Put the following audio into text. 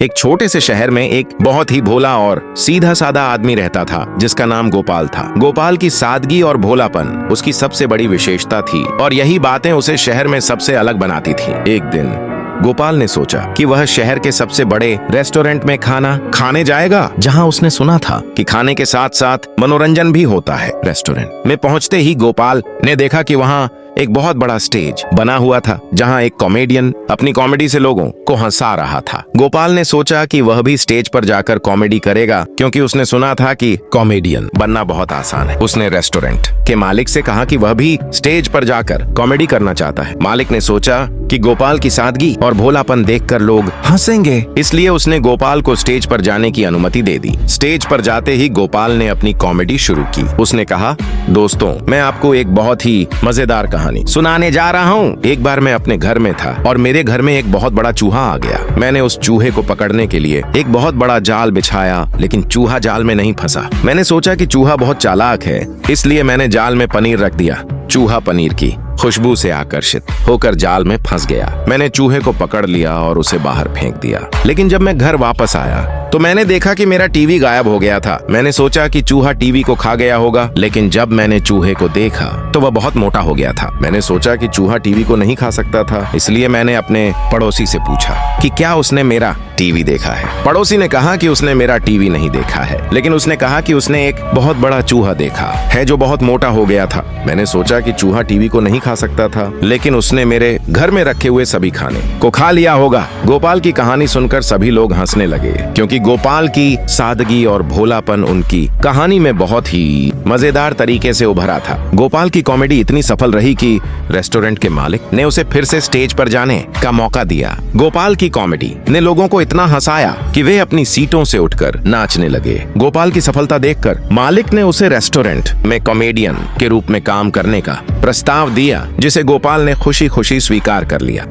एक छोटे से शहर में एक बहुत ही भोला और सीधा साधा आदमी रहता था जिसका नाम गोपाल था। गोपाल की सादगी और भोलापन उसकी सबसे बड़ी विशेषता थी और यही बातें उसे शहर में सबसे अलग बनाती थी। एक दिन गोपाल ने सोचा कि वह शहर के सबसे बड़े रेस्टोरेंट में खाना खाने जाएगा, जहां उसने सुना था कि खाने के साथ साथ मनोरंजन भी होता है। रेस्टोरेंट में पहुंचते ही गोपाल ने देखा कि वहां एक बहुत बड़ा स्टेज बना हुआ था जहां एक कॉमेडियन अपनी कॉमेडी से लोगों को हंसा रहा था। गोपाल ने सोचा कि वह भी स्टेज पर जाकर कॉमेडी करेगा, क्योंकि उसने सुना था कि कॉमेडियन बनना बहुत आसान है। उसने रेस्टोरेंट के मालिक से कहा कि वह भी स्टेज पर जाकर कॉमेडी करना चाहता है। मालिक ने सोचा कि गोपाल की सादगी और भोलापन देखकर लोग हंसेंगे, इसलिए उसने गोपाल को स्टेज पर जाने की अनुमति दे दी। स्टेज पर जाते ही गोपाल ने अपनी कॉमेडी शुरू की। उसने कहा, दोस्तों, मैं आपको एक बहुत ही मजेदार कहानी सुनाने जा रहा हूँ। एक बार मैं अपने घर में था और मेरे घर में एक बहुत बड़ा चूहा आ गया। मैंने उस चूहे को पकड़ने के लिए एक बहुत बड़ा जाल बिछाया, लेकिन चूहा जाल में नहीं फंसा। मैंने सोचा कि चूहा बहुत चालाक है, इसलिए मैंने जाल में पनीर रख दिया। चूहा पनीर की खुशबू से आकर्षित होकर जाल में फंस गया। मैंने चूहे को पकड़ लिया और उसे बाहर फेंक दिया। लेकिन जब मैं घर वापस आया तो मैंने देखा कि मेरा टीवी गायब हो गया था। मैंने सोचा कि चूहा टीवी को खा गया होगा, लेकिन जब मैंने चूहे को देखा तो वह बहुत मोटा हो गया था। मैंने सोचा कि चूहा टीवी को नहीं खा सकता था, इसलिए मैंने अपने पड़ोसी से पूछा कि क्या उसने मेरा टीवी देखा है। पड़ोसी ने कहा कि उसने मेरा टीवी नहीं देखा है, लेकिन उसने कहा कि उसने एक बहुत बड़ा चूहा देखा है जो बहुत मोटा हो गया था। मैंने सोचा कि चूहा टीवी को नहीं खा सकता था, लेकिन उसने मेरे घर में रखे हुए सभी खाने को खा लिया होगा। गोपाल की कहानी सुनकर सभी लोग हंसने लगे, क्योंकि गोपाल की सादगी और भोलापन उनकी कहानी में बहुत ही मजेदार तरीके से उभरा था। गोपाल की कॉमेडी इतनी सफल रही कि रेस्टोरेंट के मालिक ने उसे फिर से स्टेज पर जाने का मौका दिया। गोपाल की कॉमेडी ने लोगों को इतना हंसाया कि वे अपनी सीटों से उठकर नाचने लगे। गोपाल की सफलता देखकर मालिक ने उसे रेस्टोरेंट में कॉमेडियन के रूप में काम करने का प्रस्ताव दिया, जिसे गोपाल ने खुशी खुशी स्वीकार कर लिया।